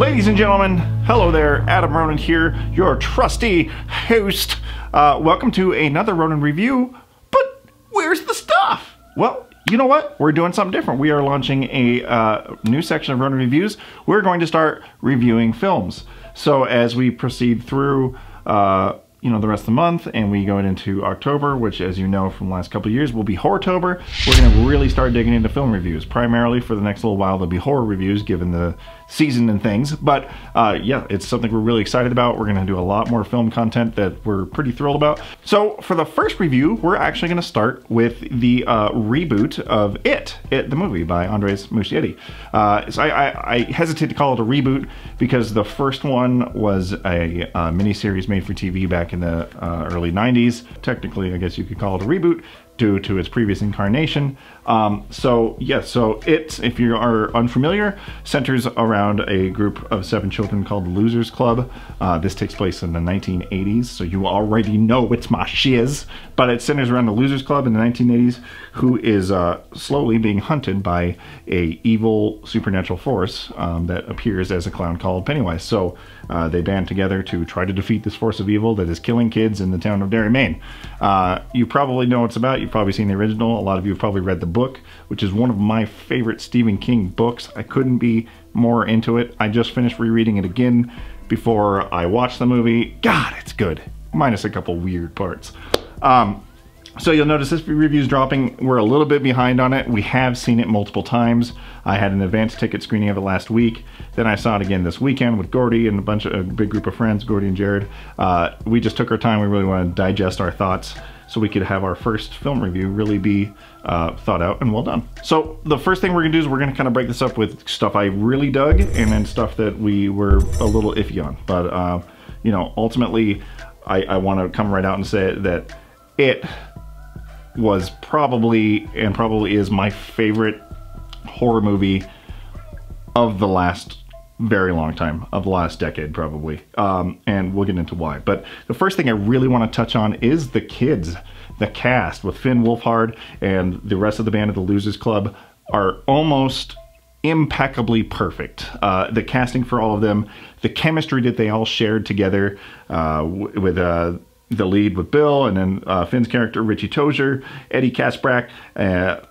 Ladies and gentlemen, hello there, Adam Ronin here, your trusty host. Welcome to another Ronin review, but where's the stuff? Well, you know what? We're doing something different. We are launching a new section of Ronin reviews. We're going to start reviewing films. So as we proceed through the rest of the month and we go into October, which as you know from the last couple of years will be Horrortober, we're going to really start digging into film reviews. Primarily for the next little while there'll be horror reviews given the season and things, but yeah, it's something we're really excited about. We're going to do a lot more film content that we're pretty thrilled about. So for the first review, we're actually going to start with the reboot of It, the movie by Andres Muschietti. So I hesitate to call it a reboot because the first one was a miniseries made for TV back in the early 90s. Technically, I guess you could call it a reboot due to its previous incarnation. So It, if you are unfamiliar, centers around a group of 7 children called the Losers Club. This takes place in the 1980s, so you already know it's my shiz. But it centers around the Losers Club in the 1980s, who is slowly being hunted by a evil supernatural force that appears as a clown called Pennywise. So they band together to try to defeat this force of evil that is killing kids in the town of Derry, Maine. You probably know what it's about. You've probably seen the original. A lot of you have probably read the book, which is one of my favorite Stephen King books. I couldn't be more into it. I just finished rereading it again before I watched the movie. God, it's good, minus a couple weird parts. So you'll notice this review's dropping. We're a little bit behind on it. We have seen it multiple times. I had an advance ticket screening of it last week. Then I saw it again this weekend with Gordy and a big group of friends, Gordy and Jared. We just took our time. We really want to digest our thoughts so we could have our first film review really be thought out and well done. So the first thing we're gonna do is we're gonna kind of break this up with stuff I really dug and then stuff that we were a little iffy on. But ultimately, I want to come right out and say that It was probably is my favorite horror movie of the last very long time, of the last decade probably, and we'll get into why. But the first thing I really want to touch on is the kids. The cast with Finn Wolfhard and the rest of the band of the Losers Club are almost impeccably perfect. The casting for all of them, the chemistry that they all shared together with the lead with Bill, and then Finn's character, Richie Tozier, Eddie Kaspbrak,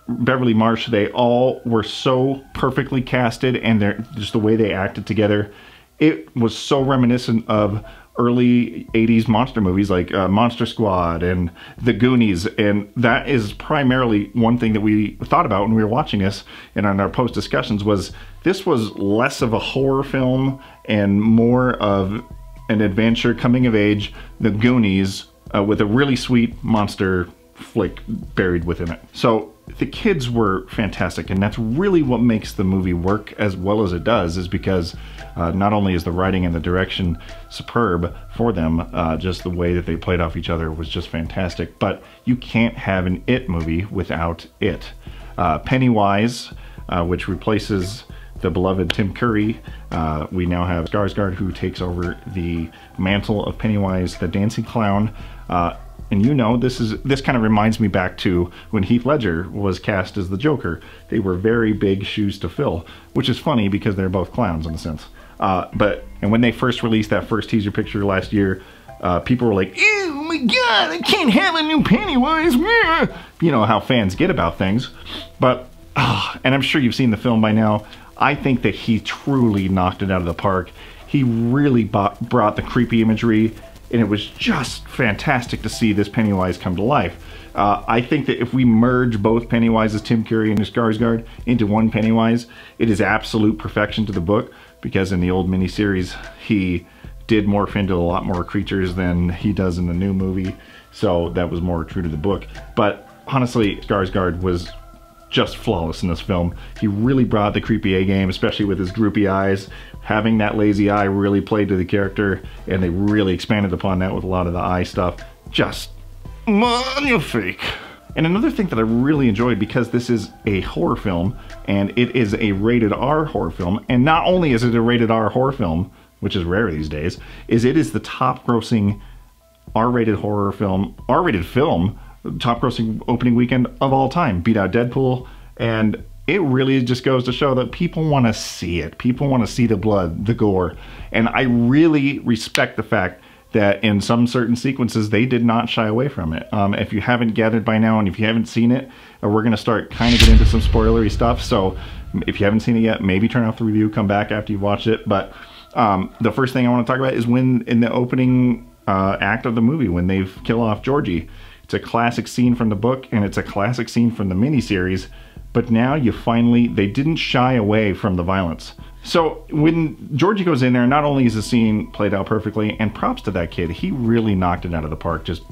Beverly Marsh, they all were so perfectly casted, and just the way they acted together, it was so reminiscent of early 80s monster movies like Monster Squad and The Goonies, and that is primarily one thing that we thought about when we were watching this and on our post discussions was this was less of a horror film and more of an adventure coming of age, The Goonies, with a really sweet monster flick buried within it. So the kids were fantastic, and that's really what makes the movie work as well as it does, is because not only is the writing and the direction superb for them, just the way that they played off each other was just fantastic, but you can't have an It movie without It. Pennywise, which replaces the beloved Tim Curry. We now have Skarsgård, who takes over the mantle of Pennywise the dancing clown. And this kind of reminds me back to when Heath Ledger was cast as the Joker. They were very big shoes to fill, which is funny because they're both clowns in a sense. And when they first released that first teaser picture last year, people were like, "Oh my God, I can't have a new Pennywise." You know how fans get about things. But, and I'm sure you've seen the film by now, I think that he truly knocked it out of the park. He really brought the creepy imagery, and it was just fantastic to see this Pennywise come to life. I think that if we merge both Pennywise's, Tim Curry and Skarsgård, into one Pennywise, it is absolute perfection to the book, because in the old miniseries, he did morph into a lot more creatures than he does in the new movie, so that was more true to the book. But honestly, Skarsgård was just flawless in this film. He really brought the creepy A-game, especially with his droopy eyes. Having that lazy eye really played to the character, and they really expanded upon that with a lot of the eye stuff. Just magnifique. And another thing that I really enjoyed, because this is a horror film, and it is a rated R horror film, and not only is it a rated R horror film, which is rare these days, is it is the top grossing R-rated horror film, R-rated film, top grossing opening weekend of all time. Beat out Deadpool, and it really just goes to show that people want to see it. People want to see the blood, the gore. And I really respect the fact that in some certain sequences, they did not shy away from it. If you haven't gathered by now, and if you haven't seen it, we're going to start kind of get into some spoilery stuff. So if you haven't seen it yet, maybe turn off the review, come back after you've watched it. But the first thing I want to talk about is when in the opening act of the movie, when they kill off Georgie. It's a classic scene from the book, and it's a classic scene from the miniseries. But now they didn't shy away from the violence. So when Georgie goes in there, not only is the scene played out perfectly, and props to that kid, he really knocked it out of the park. Just,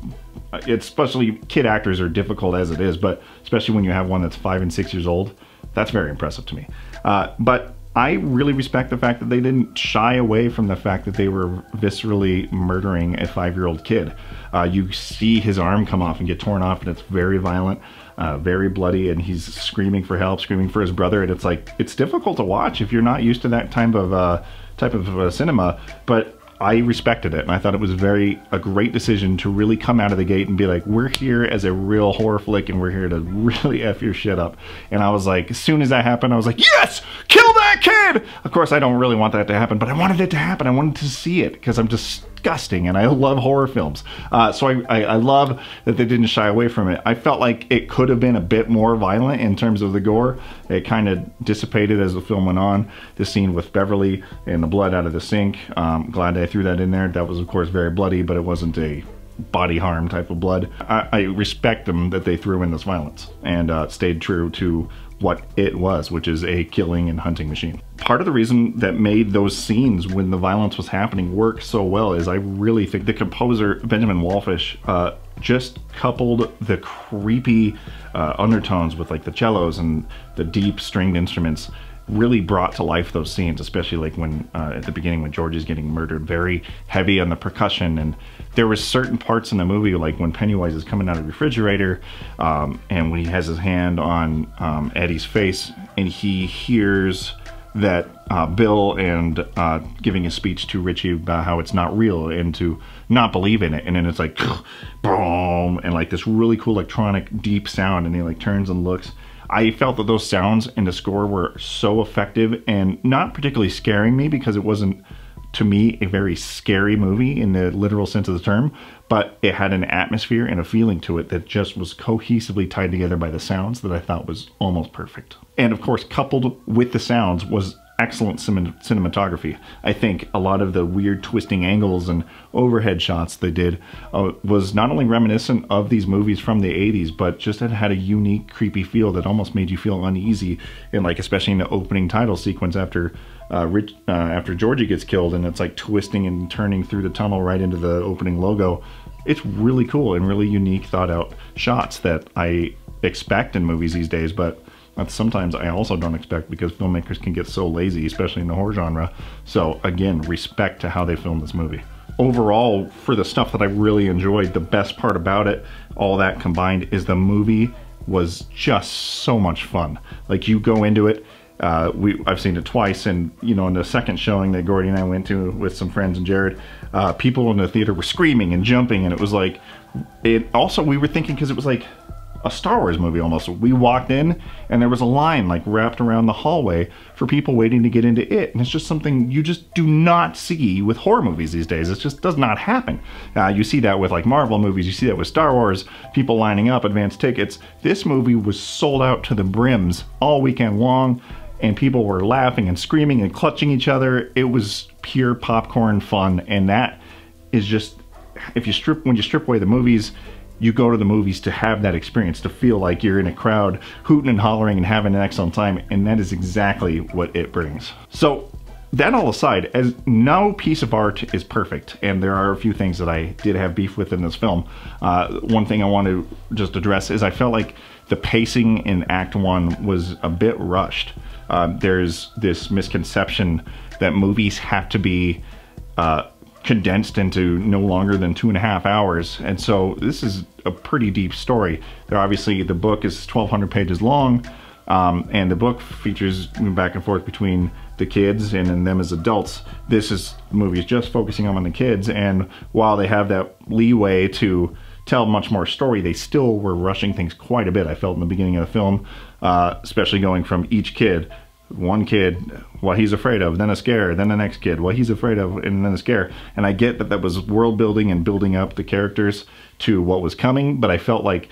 especially kid actors are difficult as it is, but especially when you have one that's 5 and 6 years old, that's very impressive to me. But I really respect the fact that they didn't shy away from the fact that they were viscerally murdering a 5-year-old kid. You see his arm come off and get torn off, and it's very violent. Very bloody, and he's screaming for help, screaming for his brother, and it's like, it's difficult to watch if you're not used to that type of cinema, but I respected it, and I thought it was a great decision to really come out of the gate and be like, we're here as a real horror flick, and we're here to really F your shit up. And I was like, as soon as that happened, I was like, yes! Kill that kid! Of course, I don't really want that to happen, but I wanted it to happen. I wanted to see it, because I'm disgusting, and I love horror films. So I love that they didn't shy away from it. I felt like it could have been a bit more violent in terms of the gore. It kind of dissipated as the film went on. The scene with Beverly and the blood out of the sink. Glad I threw that in there. That was, of course, very bloody, but it wasn't a body harm type of blood. I respect them that they threw in this violence and stayed true to what it was, which is a killing and hunting machine. Part of the reason that made those scenes when the violence was happening work so well is I really think the composer Benjamin Wallfisch just coupled the creepy undertones with like the cellos and the deep stringed instruments, really brought to life those scenes, especially like when at the beginning when George is getting murdered, very heavy on the percussion. And there were certain parts in the movie, like when Pennywise is coming out of the refrigerator and when he has his hand on Eddie's face and he hears that Bill and giving a speech to Richie about how it's not real and to not believe in it, and then it's like boom, and like this really cool electronic deep sound, and he like turns and looks. I felt that those sounds in the score were so effective and not particularly scaring me, because it wasn't, to me, a very scary movie in the literal sense of the term, but it had an atmosphere and a feeling to it that just was cohesively tied together by the sounds that I thought was almost perfect. And of course, coupled with the sounds was excellent cinematography. I think a lot of the weird twisting angles and overhead shots they did was not only reminiscent of these movies from the 80s, but just it had a unique creepy feel that almost made you feel uneasy, and like especially in the opening title sequence after Georgie gets killed and it's like twisting and turning through the tunnel right into the opening logo. It's really cool and really unique, thought out shots that I expect in movies these days, but sometimes I also don't expect, because filmmakers can get so lazy, especially in the horror genre. So again, respect to how they filmed this movie. Overall, for the stuff that I really enjoyed, the best part about it, all that combined, is the movie was just so much fun. Like, you go into it, I've seen it twice, and you know, in the second showing that Gordy and I went to with some friends and Jared, people in the theater were screaming and jumping, and it was like, we were thinking, because it was like a Star Wars movie almost. We walked in and there was a line like wrapped around the hallway for people waiting to get into it, and it's just something you just do not see with horror movies these days. It just does not happen. You see that with like Marvel movies, you see that with Star Wars, people lining up, advanced tickets. This movie was sold out to the brims all weekend long, and people were laughing and screaming and clutching each other. It was pure popcorn fun, and that is just, when you strip away the movies, you go to the movies to have that experience, to feel like you're in a crowd hooting and hollering and having an excellent time, and that is exactly what it brings. So that all aside, as no piece of art is perfect, and there are a few things that I did have beef with in this film, one thing I want to just address is I felt like the pacing in Act 1 was a bit rushed. There's this misconception that movies have to be condensed into no longer than 2.5 hours, and so this is a pretty deep story. Obviously, the book is 1,200 pages long, and the book features back and forth between the kids and then them as adults. This movie is just focusing on the kids, and while they have that leeway to tell much more story, they still were rushing things quite a bit, I felt, in the beginning of the film, especially going from each kid. One kid, what he's afraid of, then a scare, then the next kid, what he's afraid of, and then a scare. And I get that that was world building and building up the characters to what was coming, but I felt like,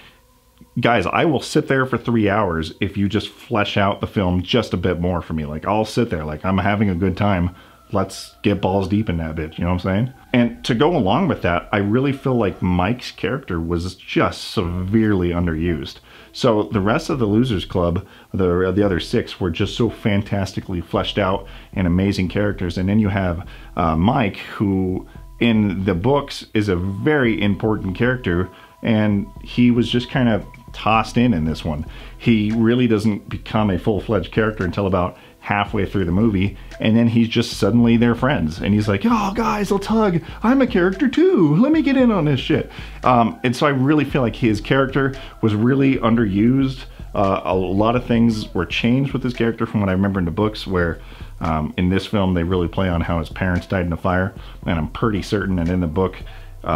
guys, I will sit there for 3 hours if you just flesh out the film just a bit more for me. Like, I'll sit there, like, I'm having a good time. Let's get balls deep in that bitch, you know what I'm saying? And to go along with that, I really feel like Mike's character was just severely underused. So the rest of the Losers Club, the other 6, were just so fantastically fleshed out and amazing characters. And then you have Mike, who in the books is a very important character, and he was just kind of tossed in this one. He really doesn't become a full-fledged character until about halfway through the movie, and then he's just suddenly their friends, and he's like, oh guys, let's hug, I'm a character too, let me get in on this shit. And so I really feel like his character was really underused. A lot of things were changed with his character from what I remember in the books, where in this film they really play on how his parents died in a fire, and I'm pretty certain that in the book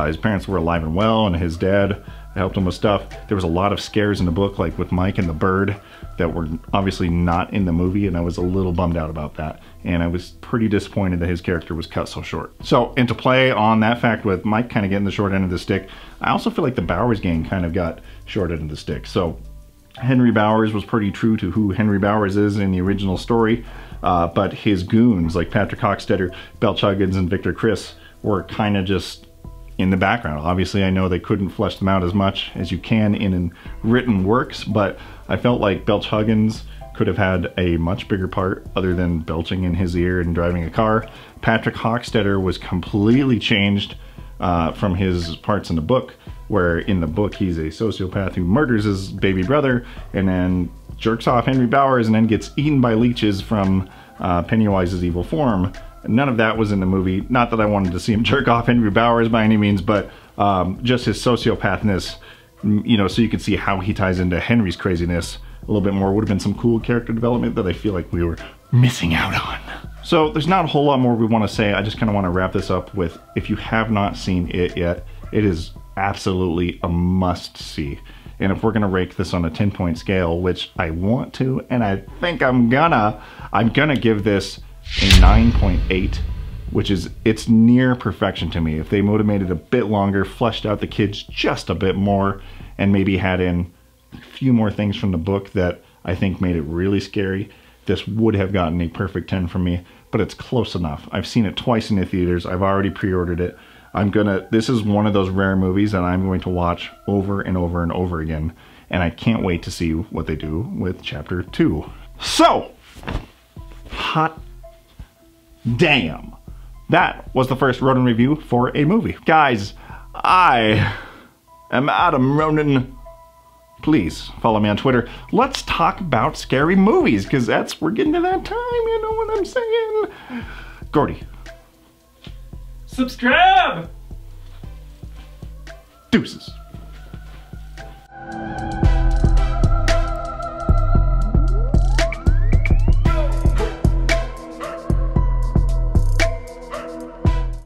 his parents were alive and well, and his dad helped him with stuff. There was a lot of scares in the book, like with Mike and the bird, that were obviously not in the movie, and I was a little bummed out about that. And I was pretty disappointed that his character was cut so short. So, and to play on that fact with Mike kind of getting the short end of the stick, I also feel like the Bowers gang kind of got short end of the stick. So, Henry Bowers was pretty true to who Henry Bowers is in the original story, but his goons, like Patrick Hockstetter, Belch Huggins, and Victor Criss, were kind of just in the background. Obviously, I know they couldn't flesh them out as much as you can in written works, but I felt like Belch Huggins could have had a much bigger part other than belching in his ear and driving a car. Patrick Hockstetter was completely changed from his parts in the book, where in the book he's a sociopath who murders his baby brother and then jerks off Henry Bowers and then gets eaten by leeches from Pennywise's evil form. None of that was in the movie. Not that I wanted to see him jerk off Henry Bowers by any means, but just his sociopathness, you know, so you could see how he ties into Henry's craziness a little bit more. Would have been some cool character development that I feel like we were missing out on. So there's not a whole lot more we want to say. I just kind of want to wrap this up with, if you have not seen it yet, it is absolutely a must see. And if we're gonna rate this on a 10-point scale, which I want to, and I think I'm gonna give this a 9.8, which is, it's near perfection to me. If they would have made it a bit longer, fleshed out the kids just a bit more, and maybe had in a few more things from the book that I think made it really scary, this would have gotten a perfect 10 from me, but it's close enough. I've seen it twice in the theaters. I've already pre-ordered it. This is one of those rare movies that I'm going to watch over and over and over again, and I can't wait to see what they do with Chapter 2. So, hot damn. That was the first Ronin review for a movie. Guys, I am Adam Ronin. Please follow me on Twitter. Let's talk about scary movies, because we're getting to that time, you know what I'm saying? Gordy. Subscribe! Deuces.